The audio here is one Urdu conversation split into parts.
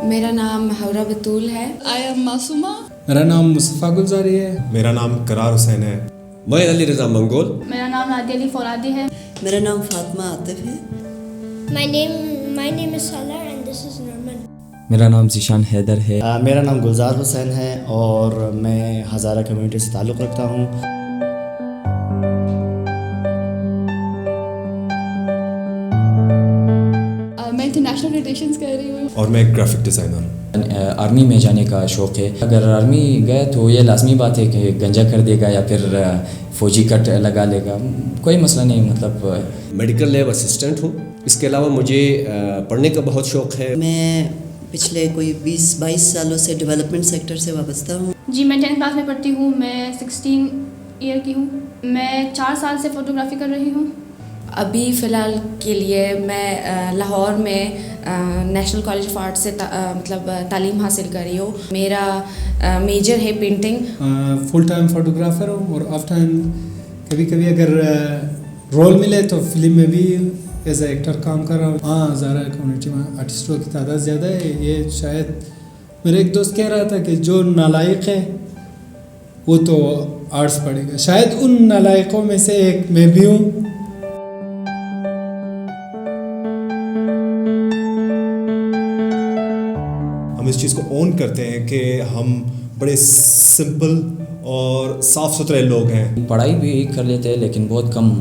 میرا نام محورہ بطول ہے. I am Masuma. میرا نام مصطفیٰ گلزاری ہے. میرا نام قرار حسین ہے. میں علی رضا منگول. میرا نام نادیہ علی فولادی ہے. میرا نام فاطمہ عاطف ہے. My name is Salah and this is Norman. میرا نام ذیشان حیدر ہے. میرا نام گلزار حسین ہے اور میں ہزارہ کمیونٹی سے تعلق رکھتا ہوں. میں انٹرنیشنل ریلیشنز کر رہی ہوں. اور میں ایک گرافک ڈیزائنر ہوں. آرمی میں جانے کا شوق ہے. اگر آرمی گئے تو یہ لازمی بات ہے کہ گنجا کر دے گا یا پھر فوجی کٹ لگا لے گا, کوئی مسئلہ نہیں. مطلب میڈیکل لیب اسسٹنٹ ہوں. اس کے علاوہ مجھے پڑھنے کا بہت شوق ہے. میں پچھلے کوئی 20-22 سالوں سے ڈیولپمنٹ سیکٹر سے وابستہ ہوں. جی میں 10th کلاس میں پڑھتی ہوں. میں 16 ایئر کی ہوں. میں 4 سال سے فوٹوگرافی کر رہی ہوں. ابھی فی الحال کے لیے میں لاہور میں نیشنل کالج آف آرٹ سے مطلب تعلیم حاصل کر رہی ہوں. میرا میجر ہے پینٹنگ. فل ٹائم فوٹوگرافر ہوں اور آف ٹائم کبھی کبھی اگر رول ملے تو فلم میں بھی ایز اے ایکٹر کام کر رہا ہوں. ہاں, ہزارہ کمیونٹی میں آرٹسٹوں کی تعداد زیادہ ہے. یہ شاید میرا ایک دوست کہہ رہا تھا کہ جو نالائق ہے وہ تو آرٹس پڑھے گا. شاید ان نالائقوں میں سے ایک میں بھی ہوں. ہم اس چیز کو اون کرتے ہیں کہ ہم بڑے سمپل اور صاف ستھرے لوگ ہیں. پڑھائی بھی کر لیتے ہیں لیکن بہت کم.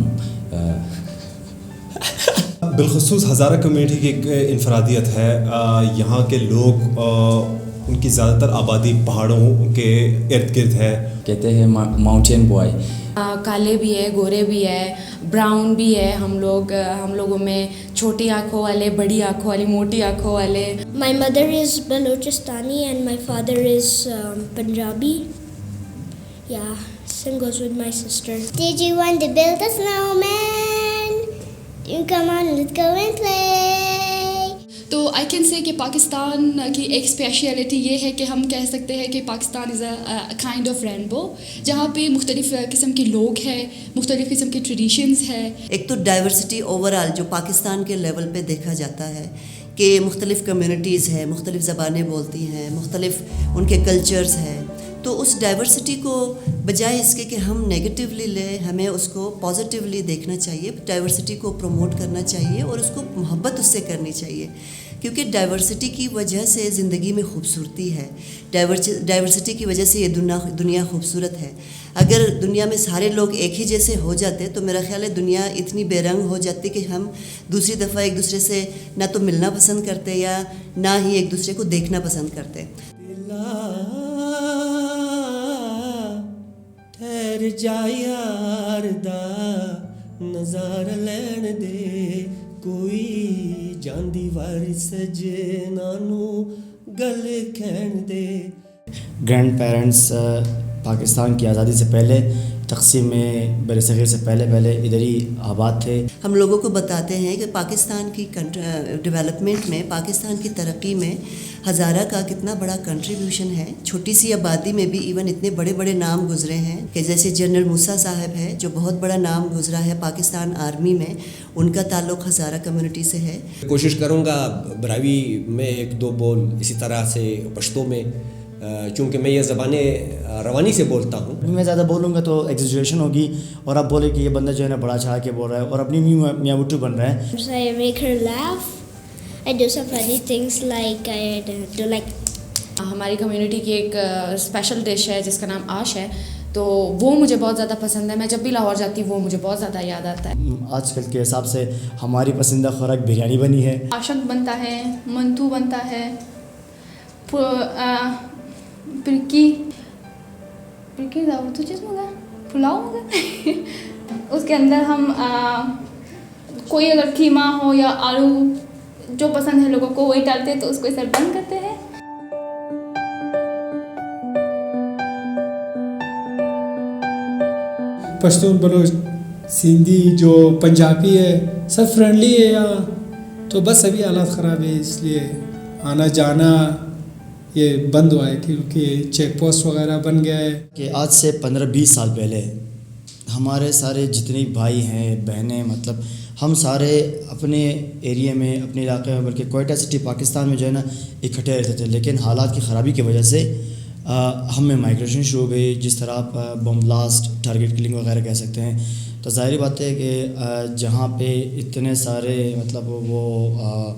بالخصوص ہزارہ کمیونٹی کی ایک انفرادیت ہے. یہاں کے لوگ ان کی زیادہ تر آبادی پہاڑوں کے ارد گرد ہے. کہتے ہیں ماؤنٹین بوائے. کالے بھی ہے, گورے بھی ہے, براؤن بھی ہے. ہم لوگوں میں چھوٹی آنکھوں والے, بڑی آنکھوں والے, موٹی آنکھوں والے. My mother is Balochistani and my father is Punjabi. Yeah, same goes with my sister. Did you want to build a snowman? You come on, let's go and play. تو آئی کین سے کہ پاکستان کی ایک اسپیشلٹی یہ ہے کہ ہم کہہ سکتے ہیں کہ پاکستان از اے کائنڈ آف رینبو, جہاں پہ مختلف قسم کے لوگ ہیں, مختلف قسم کے ٹریڈیشنز ہیں. ایک تو ڈائیورسٹی اوور آل جو پاکستان کے لیول پہ دیکھا جاتا ہے کہ مختلف کمیونٹیز ہیں, مختلف زبانیں بولتی ہیں, مختلف ان کے کلچرز ہیں. تو اس ڈائیورسٹی کو بجائے اس کے کہ ہم نیگیٹیولی لیں, ہمیں اس کو پازیٹیولی دیکھنا چاہیے. ڈائیورسٹی کو پروموٹ کرنا چاہیے اور اس کو محبت اس سے کرنی چاہیے, کیونکہ ڈائیورسٹی کی وجہ سے زندگی میں خوبصورتی ہے. ڈائیورسٹی کی وجہ سے یہ دنیا خوبصورت ہے. اگر دنیا میں سارے لوگ ایک ہی جیسے ہو جاتے تو میرا خیال ہے دنیا اتنی بے رنگ ہو جاتی کہ ہم دوسری دفعہ ایک دوسرے سے نہ تو ملنا پسند کرتے یا نہ ہی ایک دوسرے کو دیکھنا پسند کرتے. ٹھہر جا یار دا نظارہ لین دے, کوئی جاندی وار سجنا نو گل کہن دے. گرینڈ پیرنٹس پاکستان کی آزادی سے پہلے تقسیم میں بر صغیر سے پہلے ادھر ہی آباد تھے. ہم لوگوں کو بتاتے ہیں کہ پاکستان کی ڈیولپمنٹ میں, پاکستان کی ترقی میں ہزارہ کا کتنا بڑا کنٹریبیوشن ہے. چھوٹی سی آبادی میں بھی ایون اتنے بڑے بڑے نام گزرے ہیں کہ جیسے جنرل موسیٰ صاحب ہے جو بہت بڑا نام گزرا ہے پاکستان آرمی میں, ان کا تعلق ہزارہ کمیونٹی سے ہے. کوشش کروں گا براوی میں 1-2 بول اسی طرح سے پشتو میں, چونکہ میں یہ زبانیں روانی سے بولتا ہوں. میں زیادہ بولوں گا تو ایگزیجریشن ہوگی اور آپ بولے کہ یہ بندہ جو ہے نا بڑا چڑھا کے بول رہا ہے اور اپنی میاں مٹو بن رہا ہے. So I make her laugh. I do some funny things like I do like. ہماری کمیونٹی کی ایک اسپیشل ڈش ہے جس کا نام آش ہے, تو وہ مجھے بہت زیادہ پسند ہے. میں جب بھی لاہور جاتی ہوں وہ مجھے بہت زیادہ یاد آتا ہے. آج کل کے حساب سے ہماری پسندیدہ خوراک بریانی بنی ہے. آشک بنتا ہے, منتو بنتا ہے, پرکی تو چیز ہوگا, پلاؤ ہوگا. اس کے اندر ہم کوئی اگر کیما ہو یا آلو جو پسند ہے لوگوں کو وہی ڈالتے ہیں, تو اس کو اس طرح بند کرتے ہیں. پشتون, بلوچ, سندھی, جو پنجابی ہے, سب فرینڈلی ہے یہاں. تو بس ابھی حالات خراب ہے اس لیے آنا جانا یہ بند ہوا ہے کیونکہ چیک پوسٹ وغیرہ بن گیا ہے. کہ آج سے 15-20 سال پہلے ہمارے سارے جتنے بھائی ہیں بہنیں, مطلب ہم سارے اپنے ایریے میں, اپنے علاقے میں, بلکہ کوئٹہ سٹی پاکستان میں جو ہے نا اکٹھے رہتے تھے, لیکن حالات کی خرابی کی وجہ سے ہم میں مائگریشن شروع ہو گئی, جس طرح آپ بم بلاسٹ, ٹارگیٹ کلنگ وغیرہ کہہ سکتے ہیں. تو ظاہری بات ہے کہ جہاں پہ اتنے سارے مطلب وہ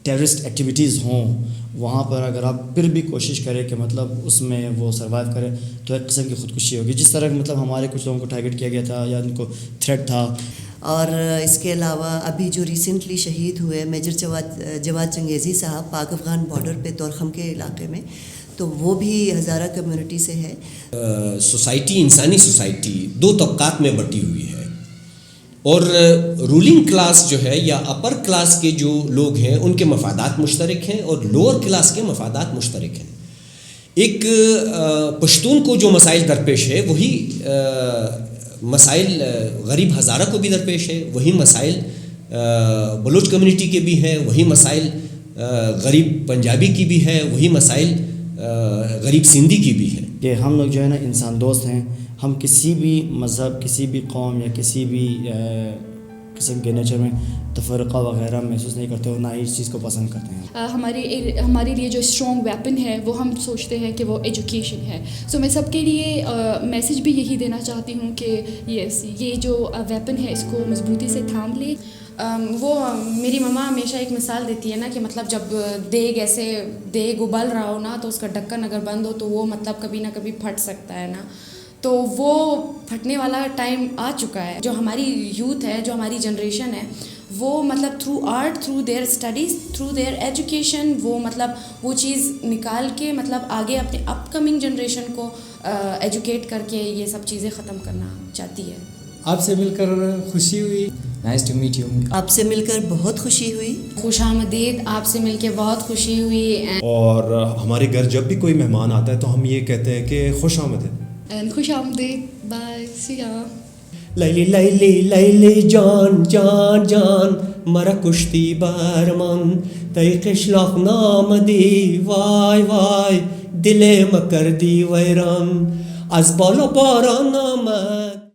ٹیررسٹ ایکٹیویٹیز ہوں, وہاں پر اگر آپ پھر بھی کوشش کریں کہ مطلب اس میں وہ سروائیو کریں تو ایک قسم کی خودکشی ہوگی, جس طرح مطلب ہمارے کچھ لوگوں کو ٹارگیٹ کیا گیا تھا یا ان کو تھریٹ تھا. اور اس کے علاوہ ابھی جو ریسنٹلی شہید ہوئے میجر جواد چنگیزی صاحب پاک افغان بارڈر پہ طورخم کے علاقے میں, تو وہ بھی ہزارہ کمیونٹی سے ہے. سوسائٹی, انسانی سوسائٹی دو طبقات میں بٹی ہوئی ہے, اور رولنگ کلاس جو ہے یا اپر کلاس کے جو لوگ ہیں ان کے مفادات مشترک ہیں اور لوور کلاس کے مفادات مشترک ہیں. ایک پشتون کو جو مسائل درپیش ہے وہی مسائل غریب ہزارہ کو بھی درپیش ہے, وہی مسائل بلوچ کمیونٹی کے بھی ہیں, وہی مسائل غریب پنجابی کی بھی ہے, وہی مسائل غریب سندھی کی بھی ہے. کہ ہم لوگ جو ہے نا انسان دوست ہیں, ہم کسی بھی مذہب, کسی بھی قوم یا کسی بھی قسم کے نیچر میں تفرقہ وغیرہ محسوس نہیں کرتے اور نہ ہی اس چیز کو پسند کرتے ہیں. ہمارے لیے جو اسٹرانگ ویپن ہے وہ ہم سوچتے ہیں کہ وہ ایجوکیشن ہے. سو میں سب کے لیے میسیج بھی یہی دینا چاہتی ہوں کہ یہ جو ویپن ہے اس کو مضبوطی سے تھام لے. وہ میری مما ہمیشہ ایک مثال دیتی ہے نا کہ مطلب جب دیگ ابل رہا ہو نا تو اس کا ڈھکن اگر بند ہو تو وہ مطلب کبھی نہ کبھی پھٹ سکتا ہے نا, تو وہ پھٹنے والا ٹائم آ چکا ہے. جو ہماری یوتھ ہے, جو ہماری جنریشن ہے, وہ مطلب through art, through their studies, through their education وہ مطلب وہ چیز نکال کے مطلب آگے اپنے اپ کمنگ جنریشن کو ایجوکیٹ کر کے یہ سب چیزیں ختم کرنا چاہتی ہے. آپ سے مل کر خوشی ہوئی. Nice to meet you. آپ سے مل کر بہت خوشی ہوئی. خوش آمدید, آپ سے مل کے بہت خوشی ہوئی. اور ہمارے گھر جب بھی کوئی مہمان آتا ہے تو ہم یہ کہتے ہیں کہ خوش آمدید. خوش آمدید, بائے, سی یا. لیلی لیلی لیلی جان جان جان مرا کشتی بارمان تی قشلاق نام دی وای وای دل مکر دی ویران از بالا باران آمد.